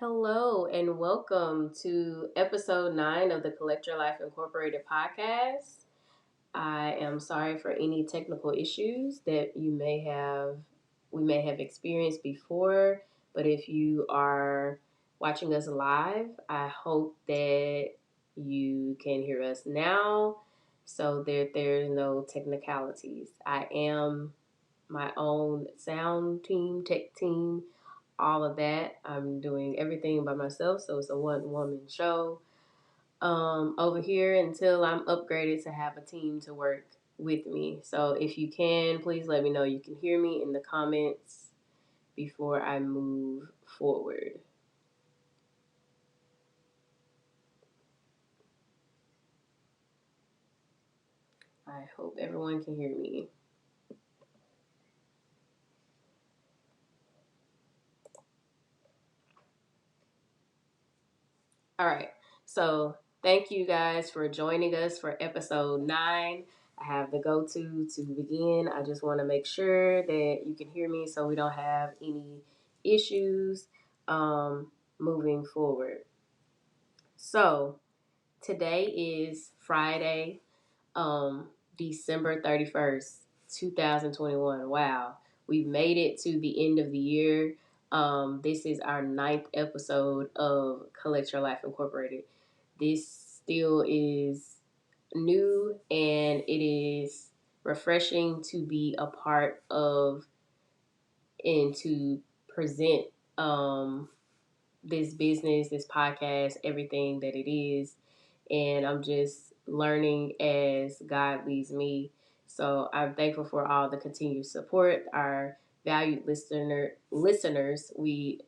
Hello and welcome to episode 9 of the Collect Your Life Incorporated podcast. I am sorry for any technical issues that we may have experienced before, but if you are watching us live, I hope that you can hear us now so that there's no technicalities. I am my own sound team, tech team, all of that. I'm doing everything by myself, so it's a one woman show over here until I'm upgraded to have a team to work with me. So if you can, please let me know you can hear me in the comments before I move forward. I hope everyone can hear me. All right. So thank you guys for joining us for episode 9. I have the to begin. I just want to make sure that you can hear me so we don't have any issues moving forward. So today is Friday, December 31st, 2021. Wow. We've made it to the end of the year. This is our 9th episode of Collect Your Life Incorporated. This still is new and it is refreshing to be a part of and to present this business, this podcast, everything that it is. And I'm just learning as God leads me. So I'm thankful for all the continued support. Our valued listeners, we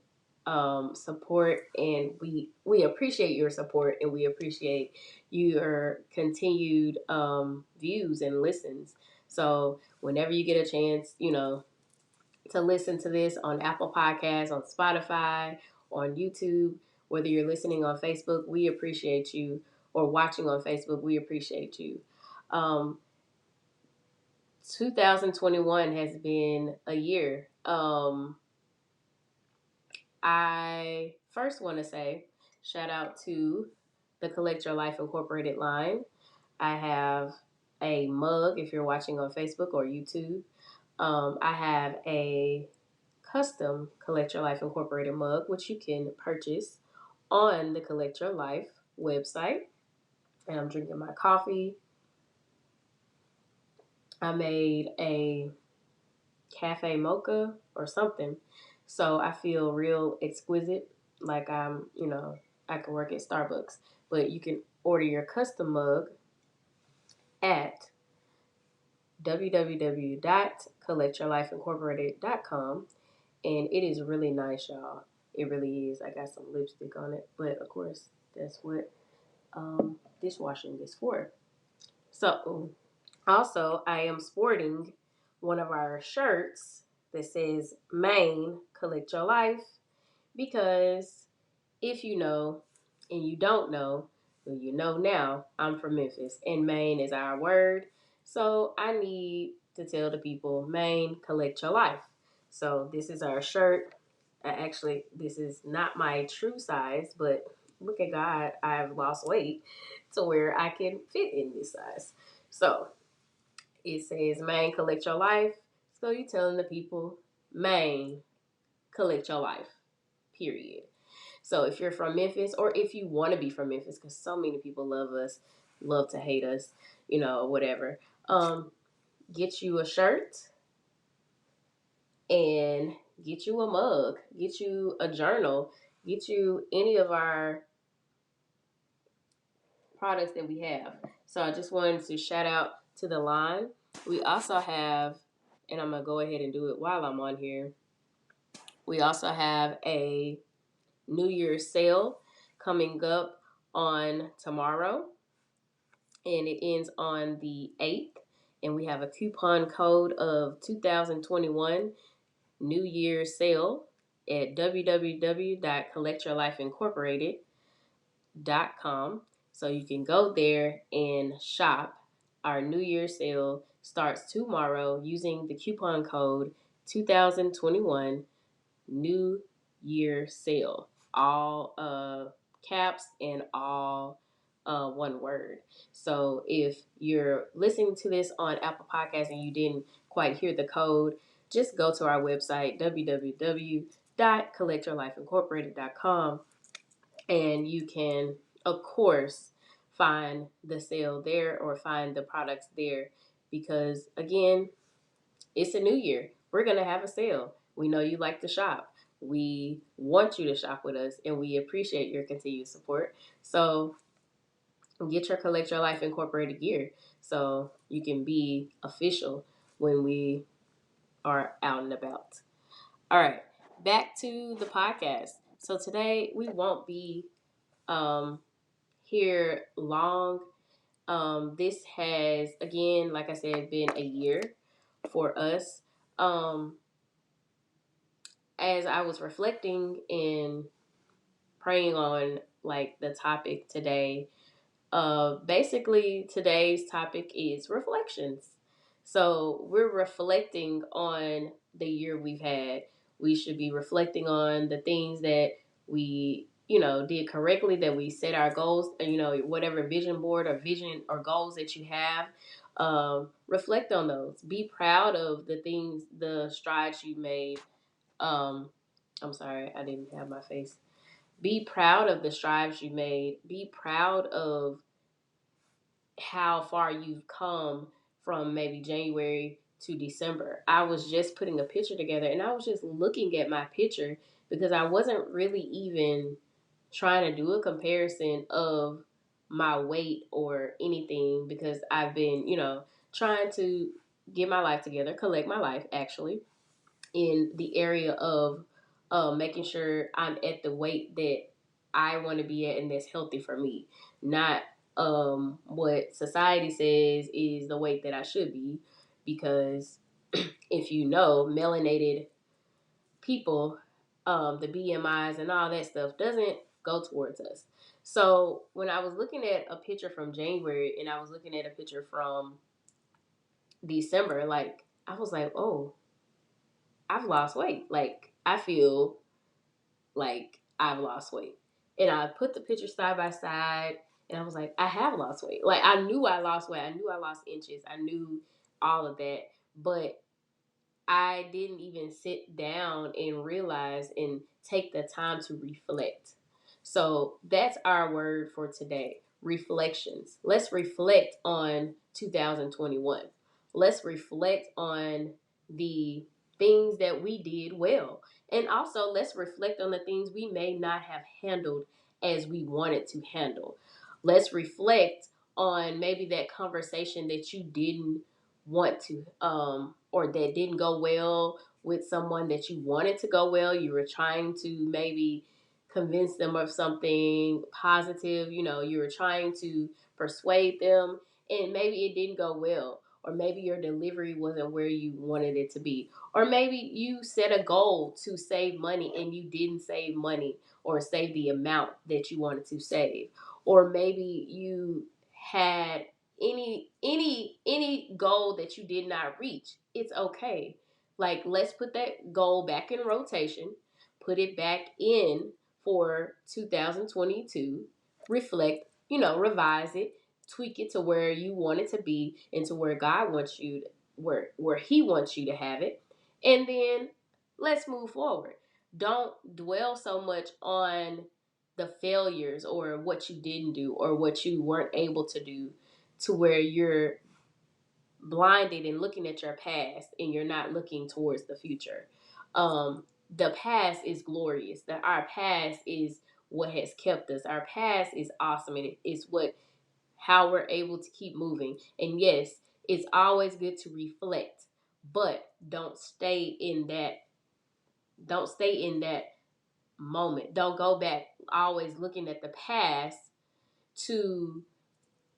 support and we appreciate your support and we appreciate your continued views and listens. So whenever you get a chance, to listen to this on Apple Podcasts, on Spotify, on YouTube, whether you're listening on Facebook, we appreciate you, or watching on Facebook, we appreciate you. Um, 2021 has been a year. I first want to say shout out to the Collect Your Life Incorporated line. I have a mug if you're watching on Facebook or YouTube. I have a custom Collect Your Life Incorporated mug, which you can purchase on the Collect Your Life website. And I'm drinking my coffee. I made a cafe mocha or something. So I feel real exquisite, like I can work at Starbucks. But you can order your custom mug at www.collectyourlifeincorporated.com. And it is really nice, y'all. It really is. I got some lipstick on it, but of course, that's what dishwashing is for. So, also, I am sporting one of our shirts that says Maine, Collect Your Life, because if you know and you don't know, well, you know now, I'm from Memphis, and Maine is our word. So, I need to tell the people, Maine, Collect Your Life. So, this is our shirt. This is not my true size, but look at God, I've lost weight to where I can fit in this size. So it says, Maine, collect your life. So you're telling the people, Maine, collect your life, period. So if you're from Memphis, or if you want to be from Memphis, because so many people love us, love to hate us, whatever, get you a shirt and get you a mug, get you a journal, get you any of our products that we have. So I just wanted to shout out to the line. We also have, and I'm going to go ahead and do it while I'm on here. We also have a New Year's sale coming up on tomorrow, and it ends on the 8th. And we have a coupon code of 2021 New Year's sale at www.collectyourlifeincorporated.com. So you can go there and shop. Our New Year's sale starts tomorrow using the coupon code 2021 New Year sale. all caps and all one word. So if you're listening to this on Apple Podcasts and you didn't quite hear the code, just go to our website, www.collectyourlifeincorporated.com, and you can, of course, find the sale there or find the products there, because again, it's a new year. We're going to have a sale. We know you like to shop. We want you to shop with us, and we appreciate your continued support. So get your Collect Your Life Incorporated gear so you can be official when we are out and about. All right, back to the podcast. So today we won't be um, here long. This has, again, like I said, been a year for us. As I was reflecting and praying on like the topic today, basically today's topic is reflections. So we're reflecting on the year we've had. We should be reflecting on the things that we, did correctly, that we set our goals, whatever vision board or vision or goals that you have. Reflect on those. Be proud of the things, the strides you made. I'm sorry, I didn't have my face. Be proud of the strides you made. Be proud of how far you've come from maybe January to December. I was just putting a picture together and I was just looking at my picture because I wasn't really even trying to do a comparison of my weight or anything, because I've been, trying to get my life together, collect my life actually, in the area of making sure I'm at the weight that I want to be at and that's healthy for me, not what society says is the weight that I should be. Because if you know, melanated people, the BMIs and all that stuff doesn't go towards us. So when I was looking at a picture from January and I was looking at a picture from December, like I was like, oh, I've lost weight. Like I feel like I've lost weight. And I put the picture side by side and I was like, I have lost weight. Like I knew I lost weight. I knew I lost inches. I knew all of that. But I didn't even sit down and realize and take the time to reflect. So that's our word for today, reflections. Let's reflect on 2021. Let's reflect on the things that we did well. And also, let's reflect on the things we may not have handled as we wanted to handle. Let's reflect on maybe that conversation that you didn't want to, or that didn't go well with someone that you wanted to go well. You were trying to maybe convince them of something positive. You were trying to persuade them, and maybe it didn't go well. Or maybe your delivery wasn't where you wanted it to be. Or maybe you set a goal to save money and you didn't save money or save the amount that you wanted to save. Or maybe you had any goal that you did not reach. It's okay. Like, let's put that goal back in rotation, put it back in for 2022, reflect, revise it, tweak it to where you want it to be and to where God wants you to, where he wants you to have it. And then let's move forward. Don't dwell so much on the failures or what you didn't do or what you weren't able to do, to where you're blinded and looking at your past and you're not looking towards the future. The past is glorious. That our past is what has kept us. Our past is awesome, and it's what how we're able to keep moving. And yes, it's always good to reflect, but don't stay in that moment. Don't go back always looking at the past to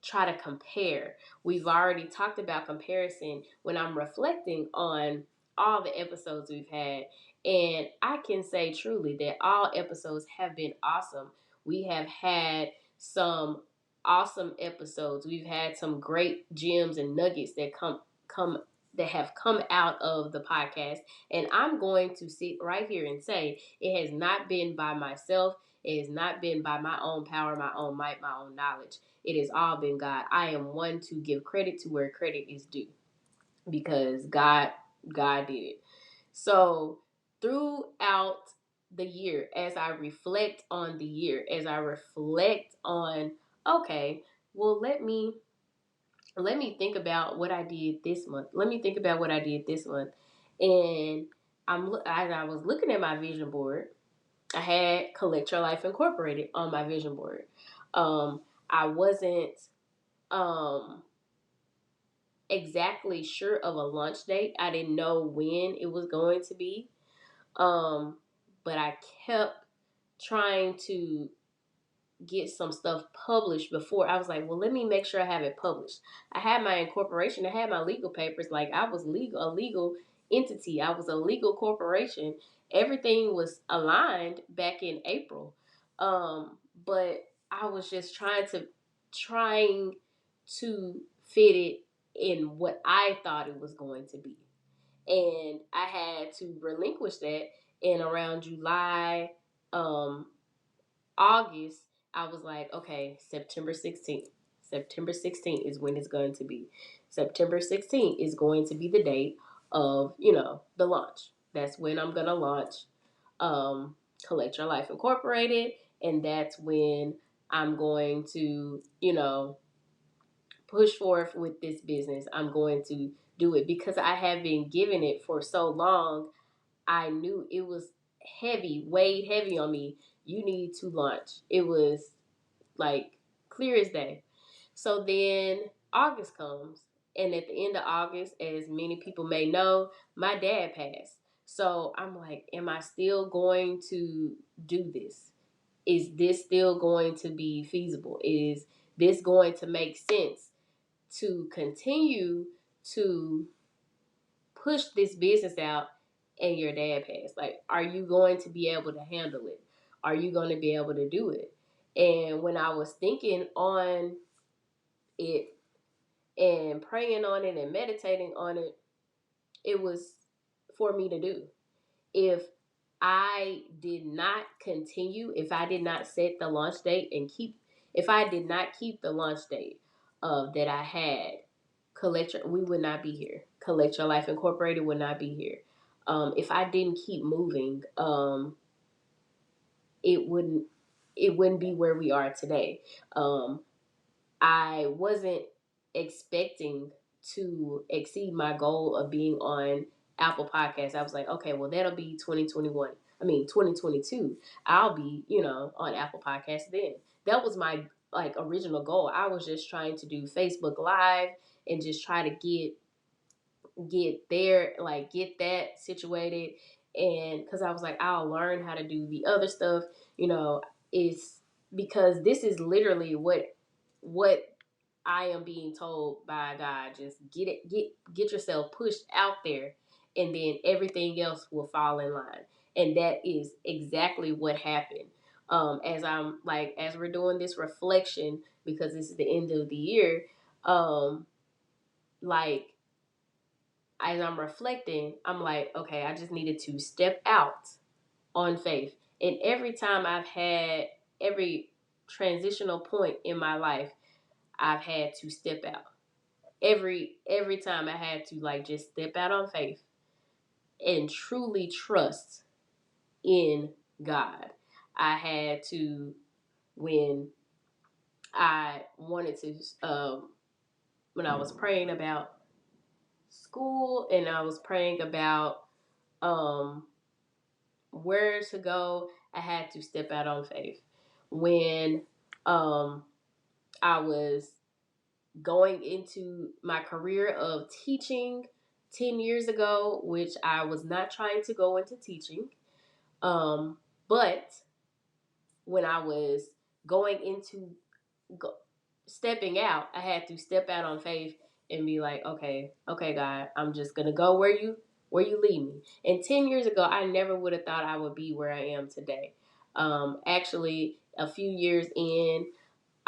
try to compare. We've already talked about comparison when I'm reflecting on all the episodes we've had. And I can say truly that all episodes have been awesome. We have had some awesome episodes. We've had some great gems and nuggets that come that have come out of the podcast. And I'm going to sit right here and say it has not been by myself. It has not been by my own power, my own might, my own knowledge. It has all been God. I am one to give credit to where credit is due, because God did it. So throughout the year, as I reflect on the year, as I reflect on, okay, well, let me think about what I did this month. Let me think about what I did this month. And I was looking at my vision board. I had Collect Your Life Incorporated on my vision board. I wasn't um, exactly sure of a launch date. I didn't know when it was going to be. But I kept trying to get some stuff published before. I was like, well, let me make sure I have it published. I had my incorporation, I had my legal papers. Like, I was a legal entity. I was a legal corporation. Everything was aligned back in April. But I was just trying to fit it in what I thought it was going to be. And I had to relinquish that in around July, August. I was like, okay, September 16th. September 16th is when it's going to be. September 16th is going to be the date of, the launch. That's when I'm going to launch Collect Your Life Incorporated. And that's when I'm going to, push forth with this business. I'm going to do it because I have been giving it for so long. I knew it was heavy, weighed heavy on me. You need to launch. It was like clear as day. So then August comes, and at the end of August, as many people may know, my dad passed. So I'm like, am I still going to do this? Is this still going to be feasible? Is this going to make sense to continue to push this business out and your dad passed? Like, are you going to be able to handle it? Are you going to be able to do it? And when I was thinking on it and praying on it and meditating on it, it was for me to do. If I did not continue, if I did not set the launch date if I did not keep the launch date that I had, we would not be here. Collect Your Life Incorporated would not be here. If I didn't keep moving, it wouldn't be where we are today. I wasn't expecting to exceed my goal of being on Apple Podcasts. I was like, okay, well, that'll be 2022. I'll be, on Apple Podcasts then. That was my original goal. I was just trying to do Facebook Live and just try to get there, get that situated. And because I was like, I'll learn how to do the other stuff, it's because this is literally what I am being told by God. Just get yourself pushed out there, and then everything else will fall in line. And that is exactly what happened. As we're doing this reflection, because this is the end of the year, like as I'm reflecting, I'm like, okay, I just needed to step out on faith. And every transitional point in my life, I've had to step out. Every time I had to just step out on faith and truly trust in God. I had to, when I wanted to, when I was praying about school and I was praying about um, where to go, I had to step out on faith. When I was going into my career of teaching 10 years ago, which I was not trying to go into teaching, but when I was going into stepping out, I had to step out on faith and be like, okay, God, I'm just gonna go where you lead me. And 10 years ago, I never would have thought I would be where I am today. Actually, a few years in,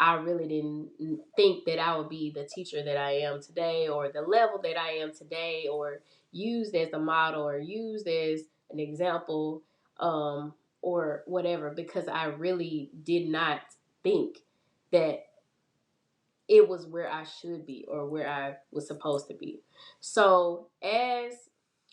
I really didn't think that I would be the teacher that I am today, or the level that I am today, or used as a model, or used as an example, or whatever, because I really did not think that it was where I should be or where I was supposed to be. So as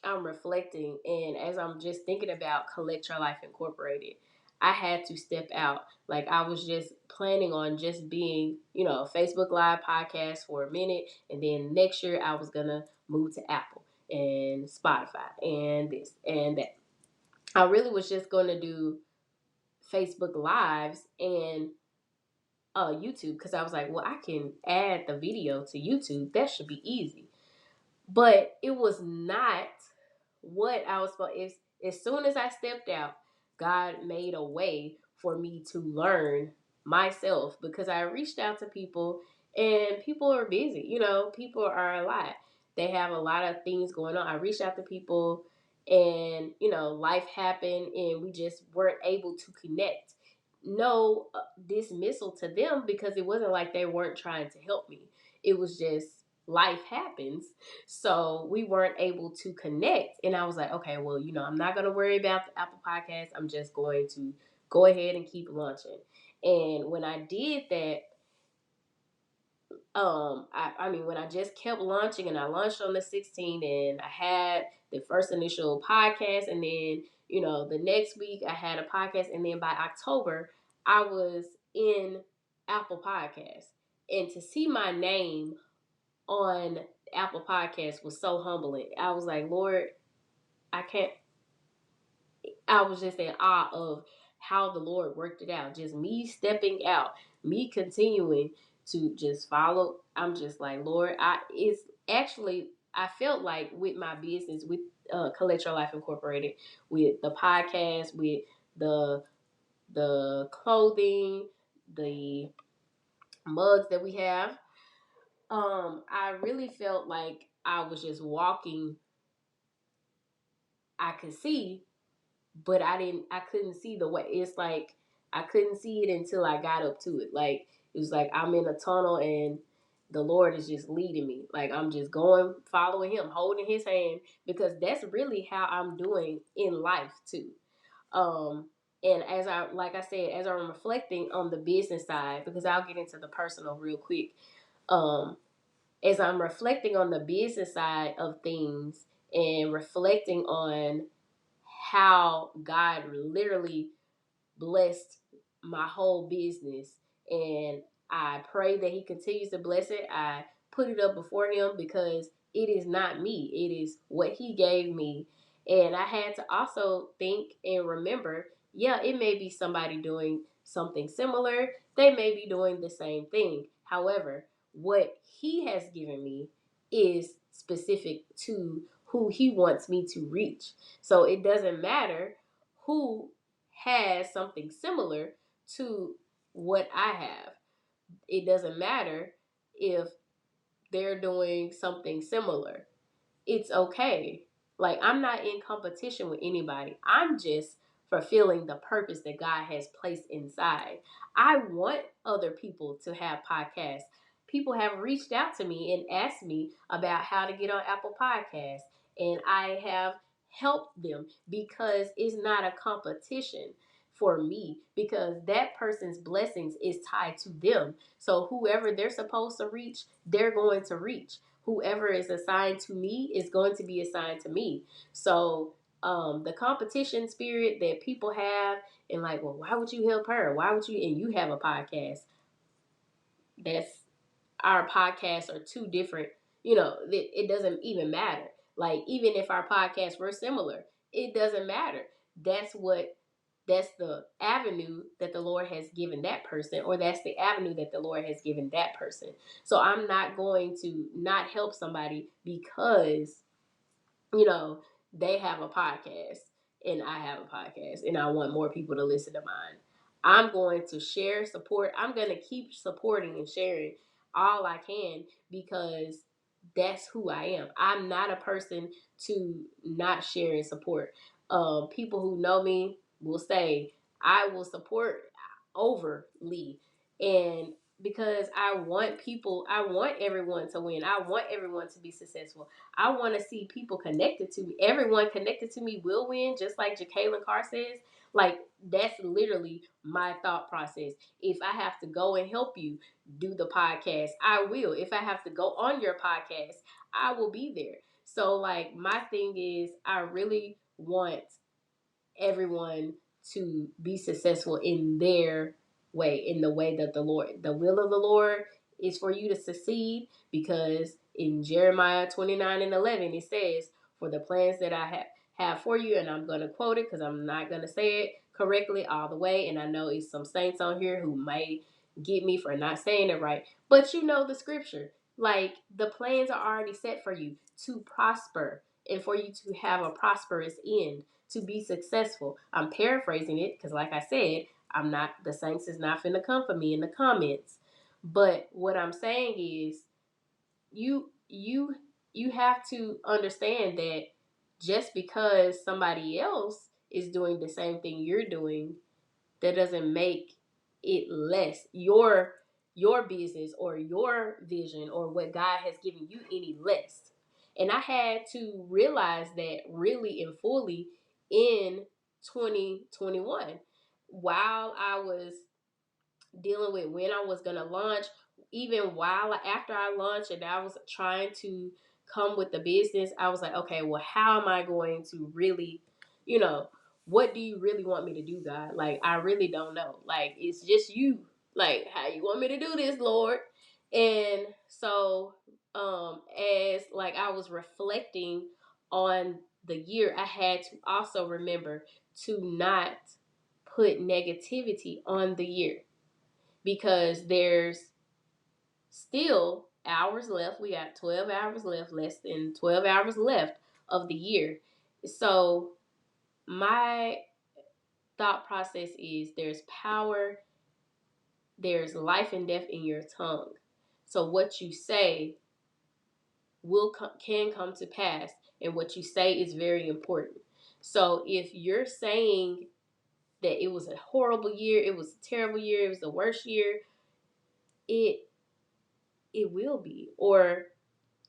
I'm reflecting and as I'm just thinking about Collect Your Life Incorporated, I had to step out. Like, I was just planning on just being, a Facebook Live podcast for a minute, and then next year I was gonna move to Apple and Spotify and this and that. I really was just gonna do Facebook Lives and YouTube, because I was like, well, I can add the video to YouTube. That should be easy. But it was not what I was supposed. As soon as I stepped out, God made a way for me to learn myself, because I reached out to people, and people are busy. People are a lot. They have a lot of things going on. I reached out to people, and life happened, and we just weren't able to connect. No dismissal to them, because it wasn't like they weren't trying to help me. It was just life happens. So we weren't able to connect. And I was like, okay, well, I'm not going to worry about the Apple Podcast. I'm just going to go ahead and keep launching. And when I did that, when I just kept launching, and I launched on the 16th, and I had the first initial podcast, and then, the next week I had a podcast, and then by October, I was in Apple Podcasts. And to see my name on Apple Podcasts was so humbling. I was like, Lord, I can't. I was just in awe of how the Lord worked it out. Just me stepping out, me continuing to just follow. I'm just like, Lord, it's actually, I felt like with my business, with Collect Your Life Incorporated, with the podcast, with the clothing, the mugs that we have, I really felt like I was just walking. I could see, but I couldn't see the way. It's like I couldn't see it until I got up to it. Like, it was like I'm in a tunnel, and the Lord is just leading me. Like, I'm just going, following him, holding his hand, because that's really how I'm doing in life too. And like I said, as I'm reflecting on the business side, because I'll get into the personal real quick. As I'm reflecting on the business side of things, and reflecting on how God literally blessed my whole business, and I pray that he continues to bless it. I put it up before him, because it is not me, it is what he gave me. And I had to also think and remember, yeah, it may be somebody doing something similar, they may be doing the same thing. However, what he has given me is specific to who he wants me to reach. So it doesn't matter who has something similar to what I have. It doesn't matter if they're doing something similar. It's okay. Like, I'm not in competition with anybody. I'm just fulfilling the purpose that God has placed inside. I want other people to have podcasts. People have reached out to me and asked me about how to get on Apple Podcasts, and I have helped them, because it's not a competition for me, because that person's blessings is tied to them. So whoever they're supposed to reach, they're going to reach. Whoever is assigned to me is going to be assigned to me. So the competition spirit that people have, and like, well, why would you help her? Why would you? And you have a podcast. That's Our podcasts are two different. It doesn't even matter. Like, even if our podcasts were similar, it doesn't matter. That's what that's the avenue that the Lord has given that person, or that's the avenue that the Lord has given that person. So I'm not going to not help somebody because, you know, they have a podcast and I have a podcast and I want more people to listen to mine. I'm going to share, support. I'm going to keep supporting and sharing all I can, because that's who I am. I'm not a person to not share and support. People who know me will say I will support overly, and because I want everyone to win. I want everyone to be successful. I want to see people connected to me. Everyone connected to me will win, just like Jacqueline Carr says. Like, that's literally my thought process. If I have to go and help you do the podcast, I will. If I have to go on your podcast, I will be there. So, like, my thing is, I really want everyone to be successful in their way, in the way that the will of the Lord is for you to succeed, because in Jeremiah 29:11 it says, for the plans that I have for you, and I'm going to quote it because I'm not going to say it correctly all the way, and I know it's some saints on here who may get me for not saying it right, but you know the scripture. Like, the plans are already set for you to prosper and for you to have a prosperous end, to be successful. I'm paraphrasing it because, like I said, I'm not, the saints is not finna come for me in the comments. But what I'm saying is, you have to understand that just because somebody else is doing the same thing you're doing, that doesn't make it less your business or your vision or what God has given you any less. And I had to realize that really and fully in 2021, while I was dealing with when I was gonna launch, even while after I launched and I was trying to come with the business, I was like, okay, well, how am I going to really, you know, what do you really want me to do, God? Like, I really don't know. Like, it's just you. Like, how you want me to do this, Lord? And so, as like I was reflecting on the year, I had to also remember to not put negativity on the year, because there's still hours left. We got 12 hours left, less than 12 hours left of the year. So my thought process is, there's power, there's life and death in your tongue. So what you say can come to pass, and what you say is very important. So if you're saying that it was a horrible year, it was a terrible year, it was the worst year, it will be. Or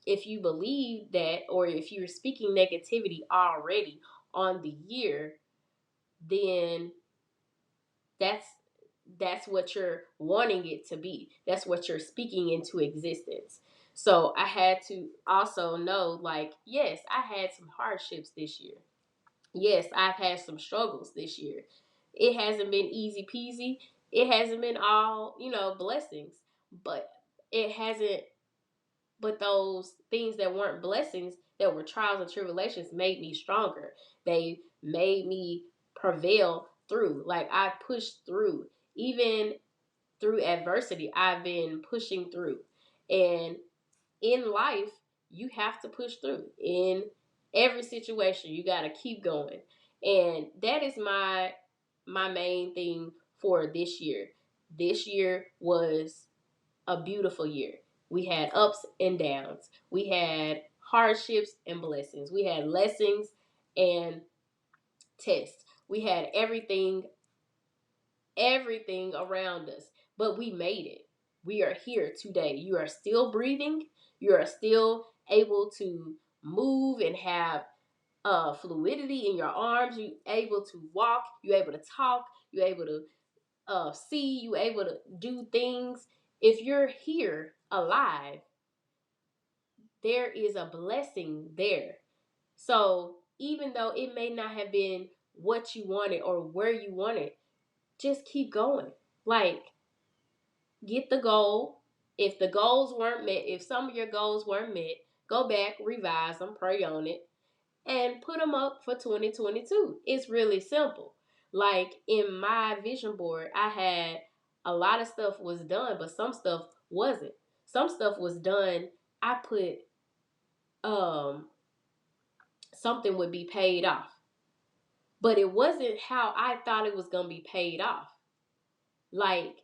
if you believe that, or if you're speaking negativity already on the year, then that's what you're wanting it to be. That's what you're speaking into existence. So I had to also know, like, yes, I had some hardships this year. Yes, I've had some struggles this year. It hasn't been easy peasy. It hasn't been all, blessings. But it hasn't, but those things that weren't blessings, that were trials and tribulations, made me stronger. They made me prevail through. Like, I pushed through. Even through adversity, I've been pushing through. And in life, you have to push through. In every situation, you got to keep going. And that is my main thing for this year. This year was a beautiful year. We had ups and downs. We had hardships and blessings. We had lessons and tests. We had everything around us, but we made it. We are here today. You are still breathing. You are still able to move and have fluidity in your arms. You able to walk. You able to talk. You able to see. You able to do things. If you're here alive, there is a blessing there. So even though it may not have been what you wanted or where you wanted, just keep going. Like, get the goal. If the goals weren't met, if some of your goals weren't met, go back, revise them, pray on it, and put them up for 2022. It's really simple. Like, in my vision board, I had a lot of stuff was done, but some stuff wasn't. Some stuff was done. I put something would be paid off, but it wasn't how I thought it was going to be paid off. Like,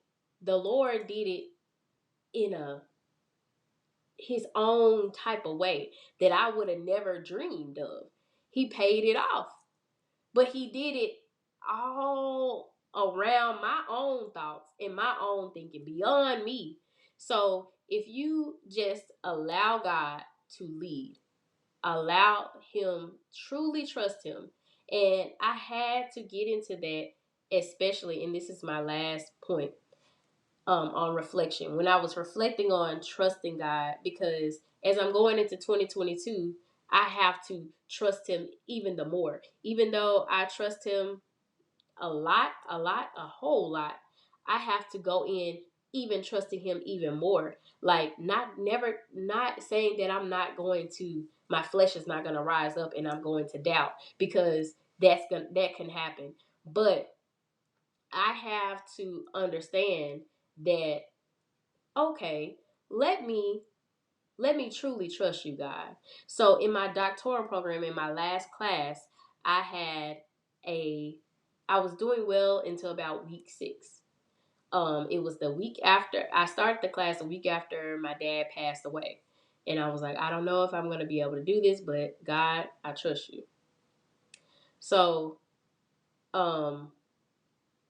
the Lord did it in his own type of way that I would have never dreamed of. He paid it off, but he did it all around my own thoughts and my own thinking, beyond me. So if you just allow God to lead, allow Him, truly trust Him. And I had to get into that, especially, and this is my last point, on reflection. When I was reflecting on trusting God, because as I'm going into 2022, I have to trust Him even the more. Even though I trust Him a whole lot, I have to go in even trusting Him even more. Like, not saying that my flesh is not gonna rise up and I'm going to doubt, because that can happen. But I have to understand that, okay, let me truly trust you, God. So in my doctoral program, in my last class, I had I was doing well until about week 6. It was the week after I started the class, a week after my dad passed away. And I was like, I don't know if I'm going to be able to do this, but God, I trust you. So,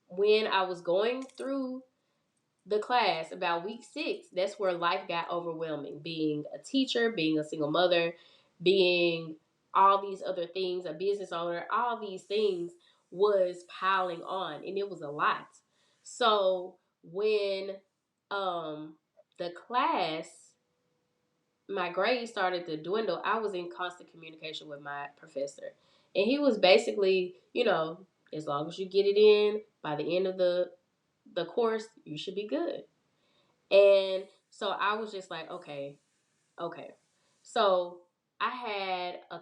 when I was going through the class about week 6, that's where life got overwhelming. Being a teacher, being a single mother, being all these other things, a business owner, all these things was piling on, and it was a lot. So when the class, my grades started to dwindle, I was in constant communication with my professor. And he was basically, as long as you get it in by the end of the course, you should be good. And so I was just like, okay, okay. So I had a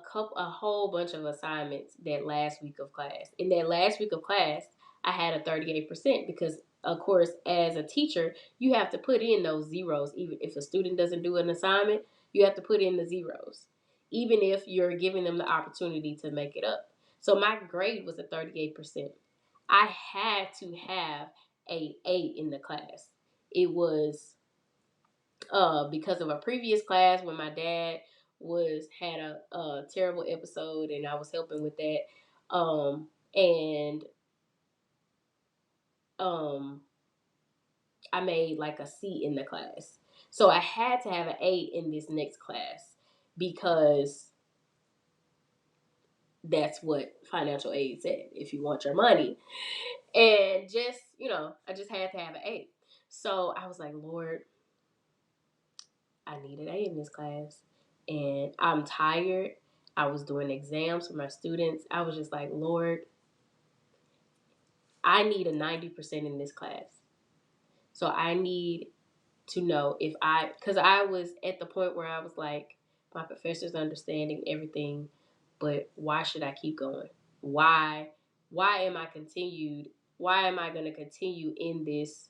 whole bunch of assignments that last week of class. In that last week of class, I had a 38% because, of course, as a teacher, you have to put in those zeros. Even if a student doesn't do an assignment, you have to put in the zeros, even if you're giving them the opportunity to make it up. So my grade was a 38%. I had to have a in the class. It was because of a previous class when my dad had a terrible episode, and I was helping with that. And I made like a C in the class. So I had to have an A in this next class because that's what financial aid said. If you want your money. And just, I just had to have an A. So I was like, Lord, I need an A in this class. And I'm tired. I was doing exams for my students. I was just like, Lord, I need a 90% in this class. So I need to know because I was at the point where I was like, my professor's understanding everything, but why should I keep going? Why, why am I continued? Why am I going to continue in this?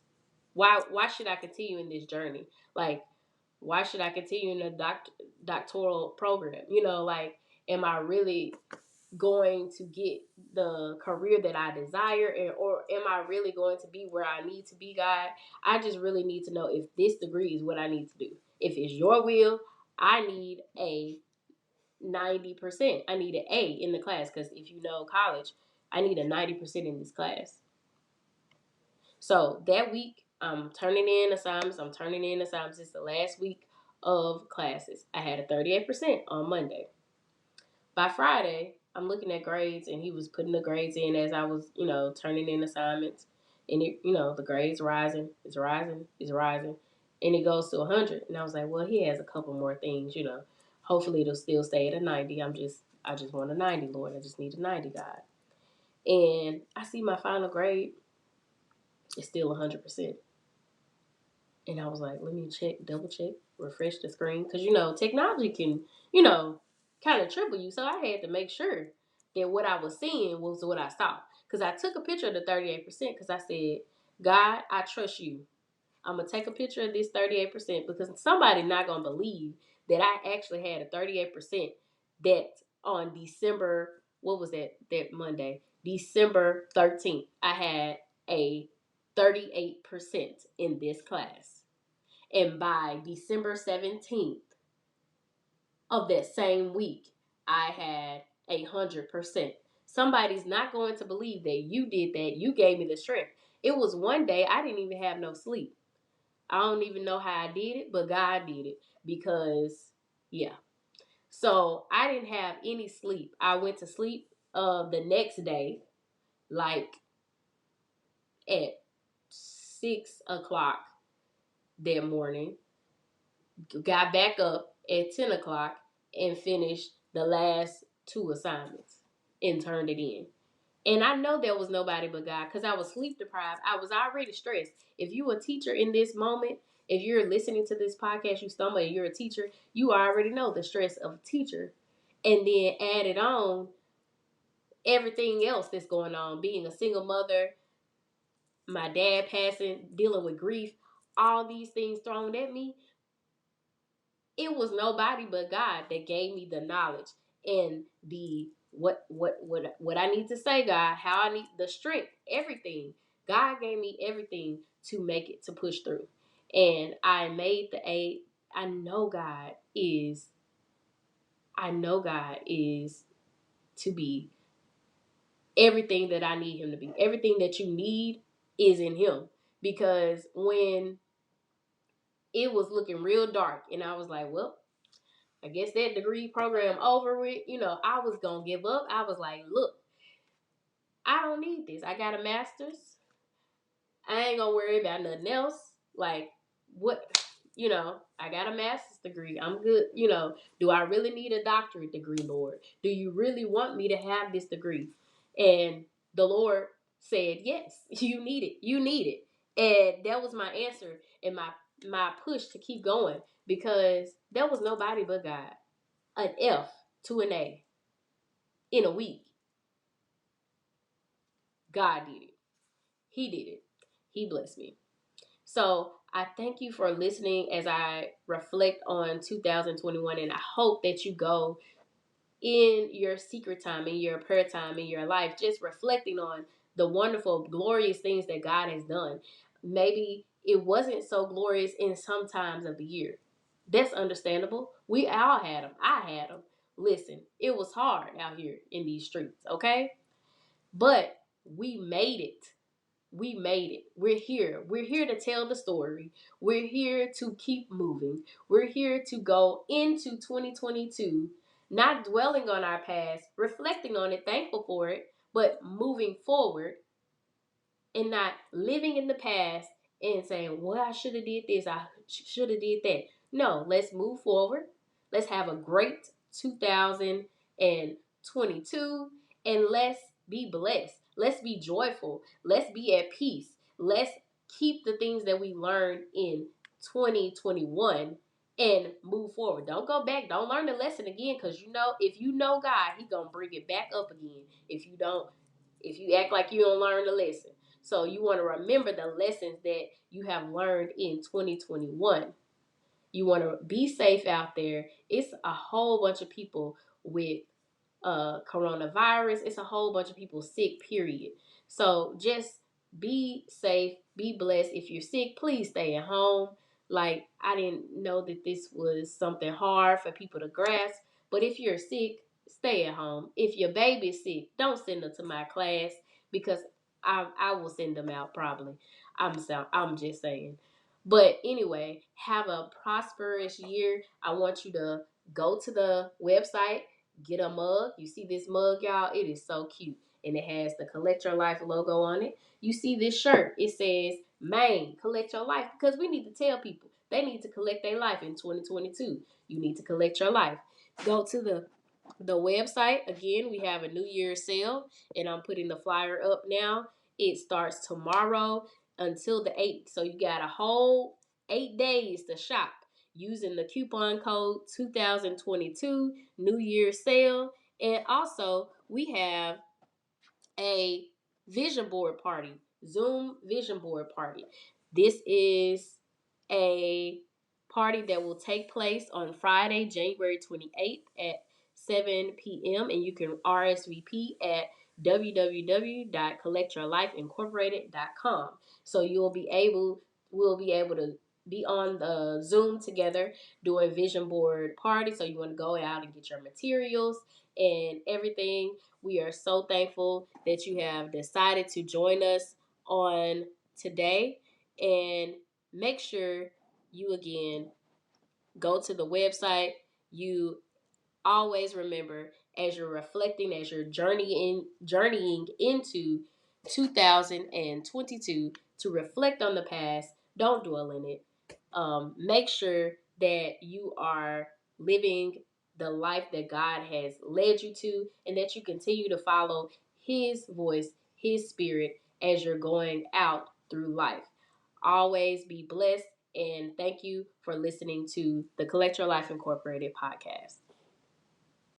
Why should I continue in this journey? Like, why should I continue in a doctoral program? Like, am I really going to get the career that I desire, or am I really going to be where I need to be, God? I just really need to know if this degree is what I need to do. If it's your will, I need a 90%. I need an A in the class, because if you know college, I need a 90% in this class. So that week, I'm turning in assignments. It's the last week of classes. I had a 38% on Monday. By Friday, I'm looking at grades, and he was putting the grades in as I was, turning in assignments. And the grades rising, it's rising, it's rising, and it goes to 100. And I was like, well, he has a couple more things, Hopefully, it'll still stay at a 90. I just want a 90, Lord. I just need a 90, God. And I see my final grade is still 100%. And I was like, let me double check, refresh the screen. Because, technology can, kind of triple you. So I had to make sure that what I was seeing was what I saw. Because I took a picture of the 38% because I said, God, I trust you. I'm going to take a picture of this 38% because somebody not going to believe that I actually had a 38% that on December, what was that Monday? December 13th, I had a 38% in this class. And by December 17th of that same week, I had 100%. Somebody's not going to believe that you did that. You gave me the strength. It was one day I didn't even have no sleep. I don't even know how I did it, but God did it because, yeah. So I didn't have any sleep. I went to sleep the next day, like at 6 o'clock that morning. Got back up at 10 o'clock and finished the last 2 assignments and turned it in. And I know there was nobody but God because I was sleep deprived. I was already stressed. If you a teacher in this moment, if you're listening to this podcast, you stumble and you're a teacher, you already know the stress of a teacher. And then add it on everything else that's going on. Being a single mother, my dad passing, dealing with grief, all these things thrown at me. It was nobody but God that gave me the knowledge and the what I need to say, God, how I need the strength, everything. God gave me everything to make it, to push through. And I made the 8. I know God is to be everything that I need him to be. Everything that you need is in him. Because when it was looking real dark and I was like, well, I guess that degree program over with, I was going to give up. I was like, look, I don't need this. I got a master's. I ain't going to worry about nothing else. Like, what, I got a master's degree. I'm good. Do I really need a doctorate degree, Lord? Do you really want me to have this degree? And the Lord said, yes, you need it. You need it. And that was my answer and my push to keep going because there was nobody but God. An F to an A in a week. God did it. He did it. He blessed me. So I thank you for listening as I reflect on 2021, and I hope that you go in your secret time, in your prayer time, in your life, just reflecting on the wonderful, glorious things that God has done. Maybe it wasn't so glorious in some times of the year. That's understandable. We all had them. I had them. Listen, it was hard out here in these streets, okay? But we made it. We made it. We're here. We're here to tell the story. We're here to keep moving. We're here to go into 2022, not dwelling on our past, reflecting on it, thankful for it, but moving forward and not living in the past and saying, well, I should have did this. I should have did that. No, let's move forward. Let's have a great 2022 and let's be blessed. Let's be joyful. Let's be at peace. Let's keep the things that we learned in 2021 and move forward. Don't go back. Don't learn the lesson again because if you know God, He going to bring it back up again. If you don't, if you act like you don't learn the lesson. So you want to remember the lessons that you have learned in 2021. You want to be safe out there. It's a whole bunch of people with coronavirus. It's a whole bunch of people sick, period. So just be safe, be blessed. If you're sick, please stay at home. Like, I didn't know that this was something hard for people to grasp. But if you're sick, stay at home. If your baby's sick, don't send them to my class because I will send them out probably. I'm just saying. But anyway, have a prosperous year. I want you to go to the website, get a mug. You see this mug, y'all? It is so cute. And it has the Collect Your Life logo on it. You see this shirt. It says, Maine, collect your life. Because we need to tell people they need to collect their life in 2022. You need to collect your life. Go to the website. Again, we have a New Year's sale. And I'm putting the flyer up now. It starts tomorrow until the 8th. So you got a whole 8 days to shop using the coupon code 2022 New Year's sale. And also, we have a vision board party, Zoom vision board party. This is a party that will take place on Friday, January 28th at 7 p.m. And you can RSVP at www.collectyourlifeincorporated.com. So we'll be able to be on the Zoom together doing vision board party. So you want to go out and get your materials and everything. We are so thankful that you have decided to join us on today, and make sure you again go to the website. You always remember, as you're reflecting, as you're journeying into 2022, to reflect on the past. Don't dwell in it. Make sure that you are living the life that God has led you to, and that you continue to follow His voice, His spirit, as you're going out through life. Always be blessed, and thank you for listening to the Collect Your Life Incorporated podcast.